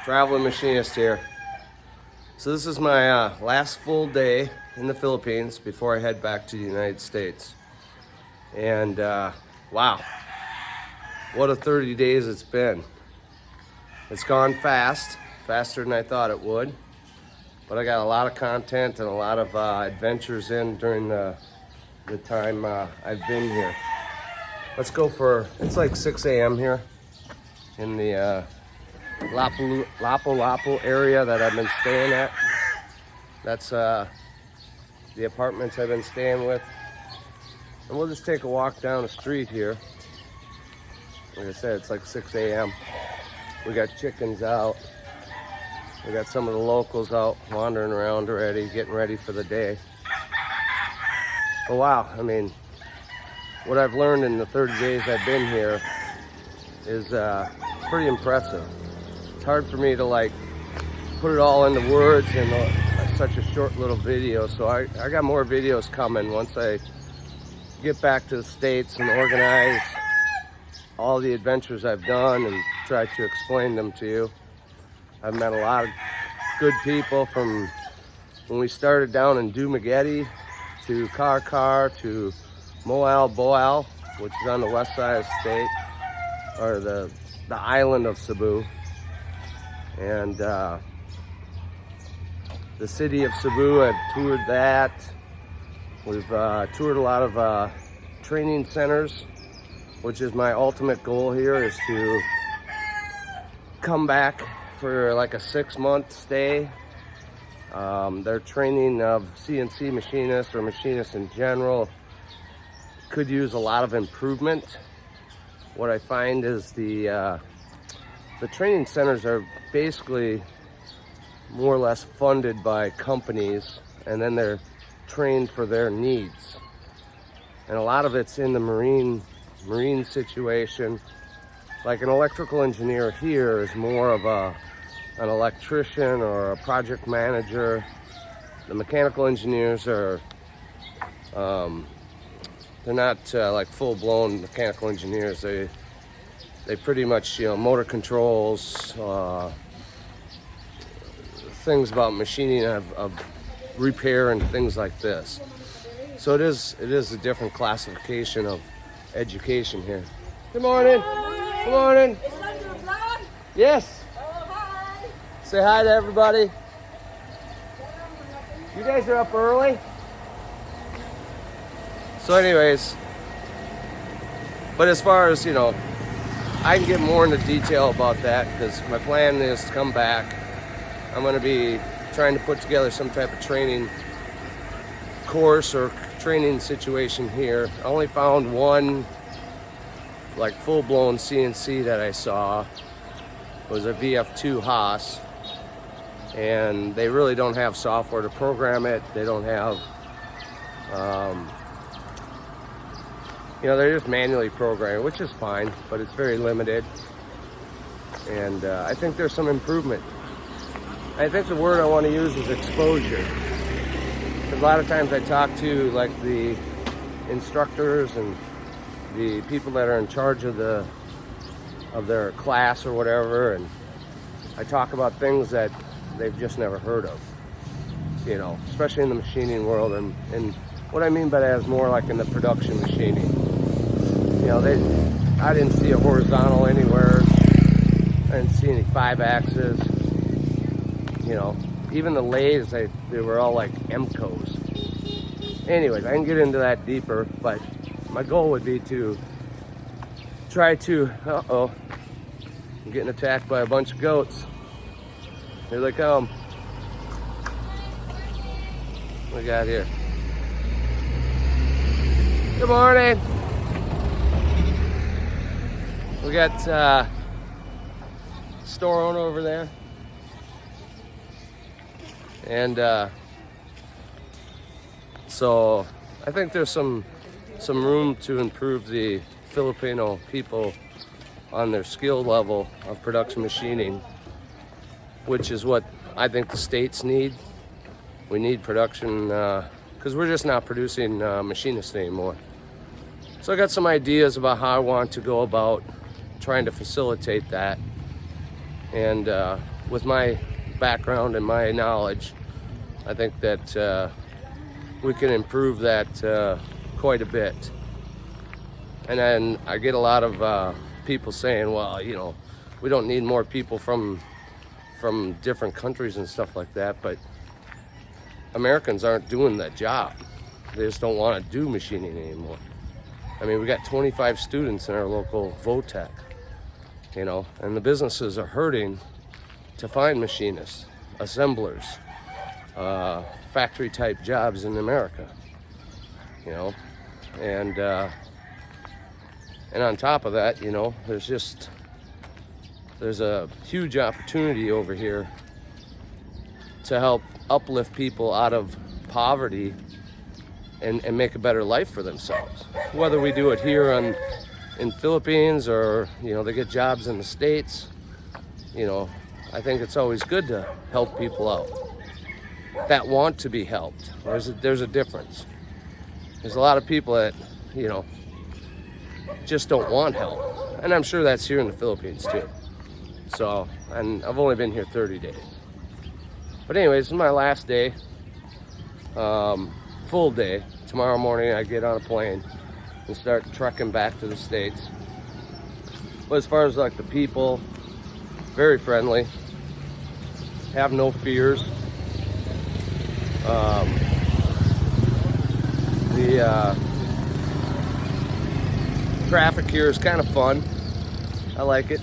Traveling machinist here. So this is my last full day in the Philippines before I head back to the United States. And wow, what a 30 days it's been. It's gone fast, faster than I thought it would. But I got a lot of content and a lot of adventures in during the time I've been here. Let's go for, it's like 6 a.m. here in the Lapu-Lapu area that I've been staying at. That's the apartments I've been staying with. And we'll just take a walk down the street here. Like I said, it's like 6 a.m. We got chickens out. We got some of the locals out wandering around already, getting ready for the day. But wow, I mean, what I've learned in the 30 days I've been here is pretty impressive. It's hard for me to like put it all into words in such a short little video. So I got more videos coming once I get back to the States and organize all the adventures I've done and try to explain them to you. I've met a lot of good people from when we started down in Dumaguete to Car to Moal Boal, which is on the west side of the state, or the island of Cebu. And the city of Cebu, I've toured that. We've toured a lot of training centers, which is my ultimate goal here, is to come back for like a 6-month stay. Their training of CNC machinists or machinists in general could use a lot of improvement. What I find is the training centers are basically more or less funded by companies, and then they're trained for their needs. And a lot of it's in the marine situation. Like an electrical engineer here is more of an electrician or a project manager. The mechanical engineers are they're not like full-blown mechanical engineers. They pretty much, you know, motor controls, things about machining of repair and things like this. So it is a different classification of education here. Good morning. Good morning. Is that your vlog? Yes. Oh, hi. Say hi to everybody. You guys are up early. So anyways, but as far as, you know, I can get more into detail about that because my plan is to come back. I'm going to be trying to put together some type of training course or training situation here. I only found one like full-blown CNC that I saw. It was a VF2 Haas, and they really don't have software to program it. They don't have you know, they're just manually programming, which is fine, but it's very limited. And I think there's some improvement. I think the word I want to use is exposure. Because a lot of times I talk to like the instructors and the people that are in charge of their class or whatever, and I talk about things that they've just never heard of. You know, especially in the machining world, and what I mean by that is more like in the production machining. You know, I didn't see a horizontal anywhere. I didn't see any 5-axis. You know, even the lathes, they were all like MCOs. Anyways, I can get into that deeper, but my goal would be to try to, I'm getting attacked by a bunch of goats. Here they come. What we got here? Good morning. We got store owner over there. And so I think there's some room to improve the Filipino people on their skill level of production machining, which is what I think the States need. We need production because we're just not producing machinists anymore. So I got some ideas about how I want to go about trying to facilitate that. And with my background and my knowledge, I think that we can improve that quite a bit. And then I get a lot of people saying, well, you know, we don't need more people from different countries and stuff like that, but Americans aren't doing that job. They just don't want to do machining anymore. I mean, we got 25 students in our local Votech, you know, and the businesses are hurting to find machinists, assemblers, factory type jobs in America, you know, and on top of that, you know, there's a huge opportunity over here to help uplift people out of poverty and make a better life for themselves. Whether we do it here in Philippines or, you know, they get jobs in the States, you know, I think it's always good to help people out that want to be helped. There's a difference. There's a lot of people that, you know, just don't want help. And I'm sure that's here in the Philippines too. So, and I've only been here 30 days. But anyways, this is my last day, full day. Tomorrow morning I get on a plane and start trekking back to the States. But as far as like the people, very friendly, have no fears. The traffic here is kind of fun. I like it.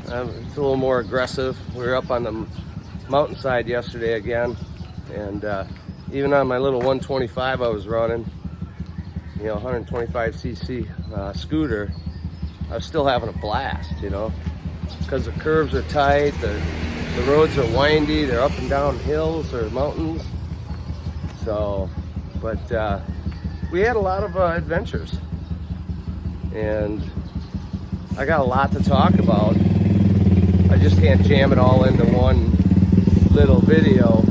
It's a little more aggressive. We were up on the mountainside yesterday again, and even on my little 125 I was running, you know, 125cc scooter, I was still having a blast, you know, because the curves are tight, the roads are windy, they're up and down hills or mountains. So, but we had a lot of adventures, and I got a lot to talk about. I just can't jam it all into one little video.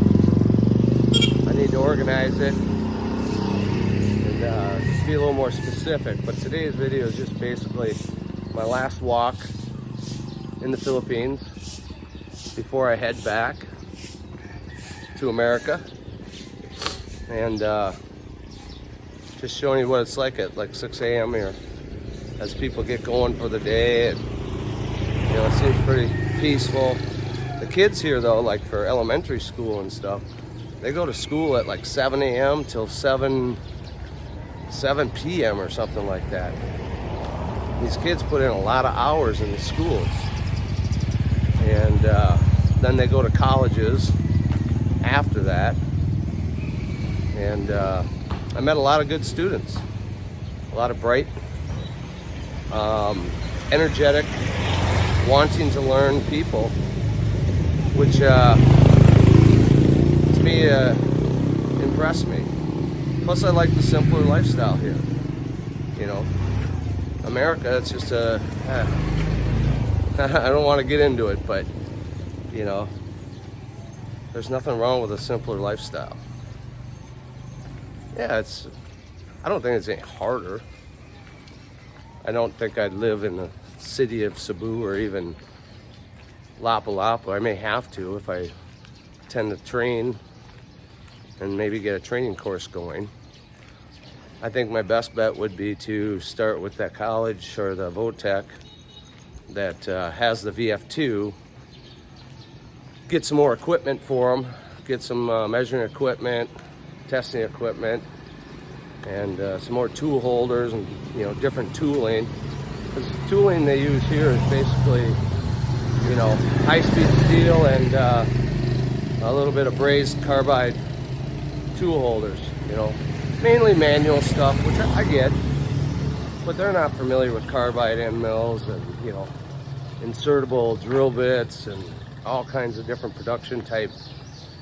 I need to organize it and just be a little more specific. But today's video is just basically my last walk in the Philippines before I head back to America, and just showing you what it's like at like 6 a.m. here as people get going for the day. And, you know, it seems pretty peaceful. The kids here though, like for elementary school and stuff, they go to school at like 7 a.m. till 7 p.m. or something like that. These kids put in a lot of hours in the schools, and then they go to colleges after that. And I met a lot of good students, a lot of bright, energetic, wanting to learn people, which to me impressed me. Plus I like the simpler lifestyle here. You know, America, it's just I don't want to get into it, but you know, there's nothing wrong with a simpler lifestyle. Yeah, I don't think it's any harder. I don't think I'd live in the city of Cebu or even Lapu-Lapu. I may have to if I tend to train and maybe get a training course going. I think my best bet would be to start with that college or the Votech that has the VF2, get some more equipment for them, get some measuring equipment, testing equipment, and some more tool holders and, you know, different tooling. Because the tooling they use here is basically, you know, high-speed steel and a little bit of brazed carbide tool holders, you know, mainly manual stuff, which I get, but they're not familiar with carbide end mills and, you know, insertable drill bits and all kinds of different production type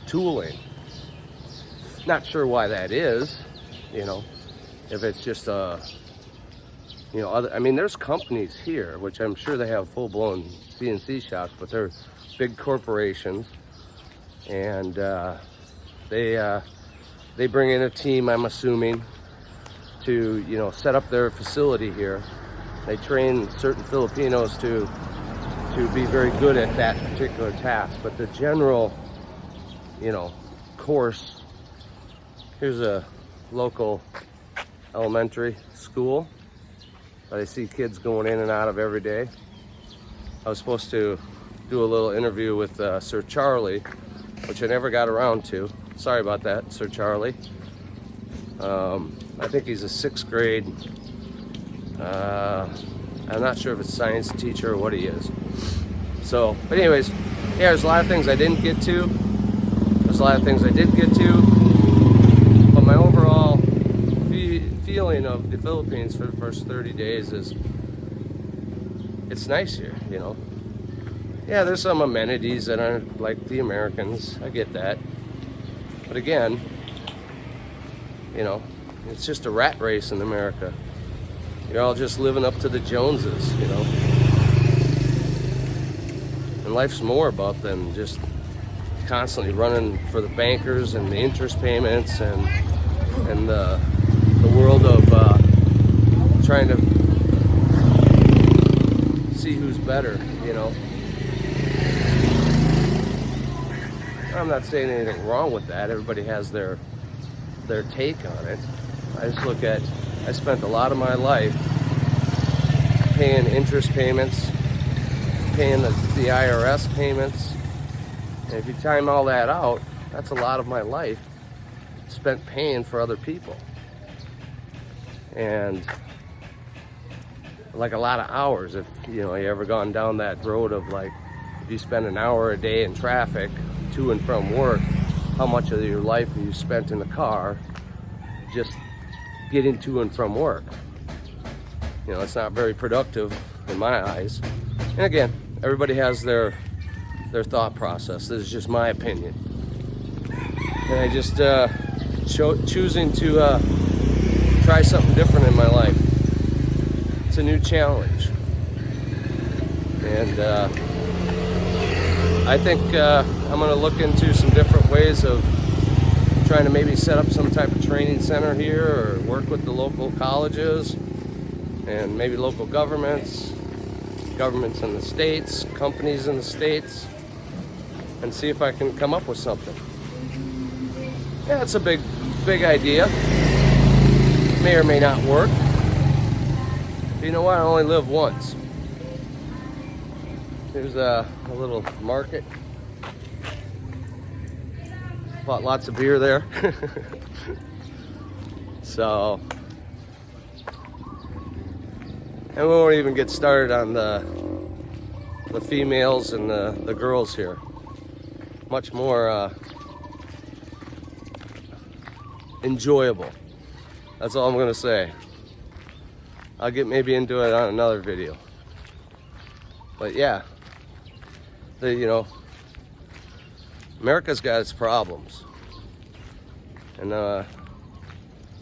tooling. Not sure why that is, you know, if it's just you know, I mean, there's companies here, which I'm sure they have full-blown CNC shops, but they're big corporations, and they bring in a team, I'm assuming, to, you know, set up their facility here. They train certain Filipinos to to be very good at that particular task. But the general, course, here's a local elementary school that I see kids going in and out of every day. I was supposed to do a little interview with Sir Charlie, which I never got around to. Sorry about that, Sir Charlie. I think he's a 6th grade. I'm not sure if it's science teacher or what he is. So, but anyways, yeah, there's a lot of things I didn't get to. There's a lot of things I did get to. But my overall feeling of the Philippines for the first 30 days is it's nice here, Yeah, there's some amenities that aren't like the Americans. I get that. But again, it's just a rat race in America. You're all just living up to the Joneses, And life's more about than just constantly running for the bankers and the interest payments and the world of trying to see who's better, I'm not saying anything wrong with that. Everybody has their take on it. I just look at, I spent a lot of my life paying interest payments, paying the IRS payments. And if you time all that out, that's a lot of my life spent paying for other people. And like a lot of hours, if you ever gone down that road of like, if you spend an hour a day in traffic to and from work, how much of your life have you spent in the car just getting to and from work? It's not very productive in my eyes. And again, everybody has their thought process. This is just my opinion. And I just choosing to try something different in my life. It's a new challenge. And I think I'm going to look into some different ways of trying to maybe set up some type of training center here or work with the local colleges and maybe local governments in the states, companies in the states, and see if I can come up with something. Yeah, it's a big idea. May or may not work. But you know what? I only live once. Here's a little market. Bought lots of beer there. So, and we won't even get started on the females and the girls here. Much more enjoyable. That's all I'm gonna say. I'll get maybe into it on another video. But yeah, America's got its problems, and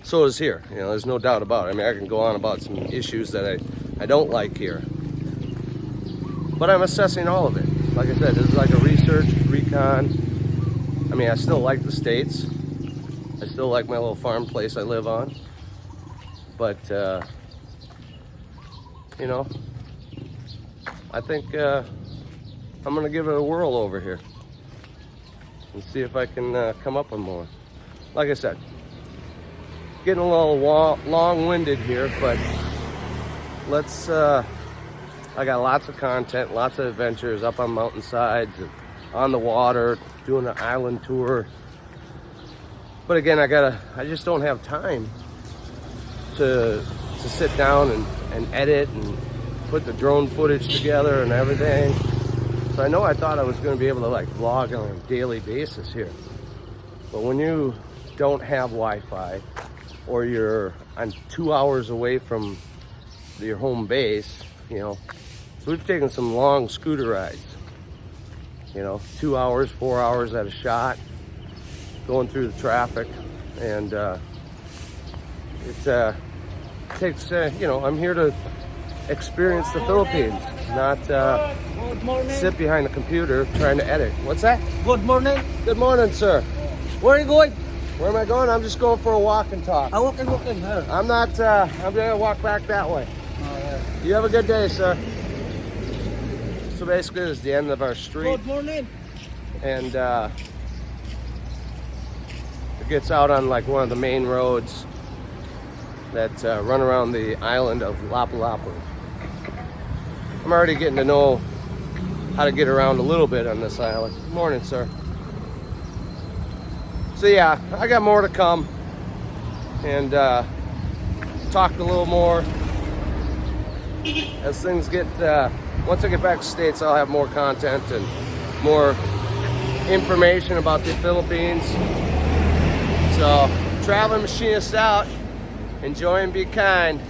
so is here. There's no doubt about it. I mean, I can go on about some issues that I don't like here, but I'm assessing all of it. Like I said, this is like a research, recon. I mean, I still like the States. I still like my little farm place I live on, but I think I'm gonna give it a whirl over here and see if I can come up with more. Like I said, getting a little long-winded here, but let's I got lots of content, lots of adventures up on mountainsides and on the water, doing an island tour. But again, I just don't have time to sit down and edit and put the drone footage together and everything. So I thought I was going to be able to like vlog on a daily basis here. But when you don't have Wi-Fi, or you're on 2 hours away from your home base, so we've taken some long scooter rides, 2 hours, 4 hours at a shot, going through the traffic, and it takes, I'm here to experience the Philippines, not sit behind the computer trying to edit. What's that? Good morning. Good morning, sir. Where are you going? Where am I going? I'm just going for a walk and talk. Walking. I'm not, I'm gonna walk back that way. Oh, yeah. You have a good day, sir. So basically, this is the end of our street, Good morning. and it gets out on like one of the main roads that run around the island of Lapu-Lapu. I'm already getting to know how to get around a little bit on this island. Good morning, sir. So yeah, I got more to come, and talked a little more as things get. Once I get back to States, I'll have more content and more information about the Philippines. So, traveling machinist out. Enjoy and be kind.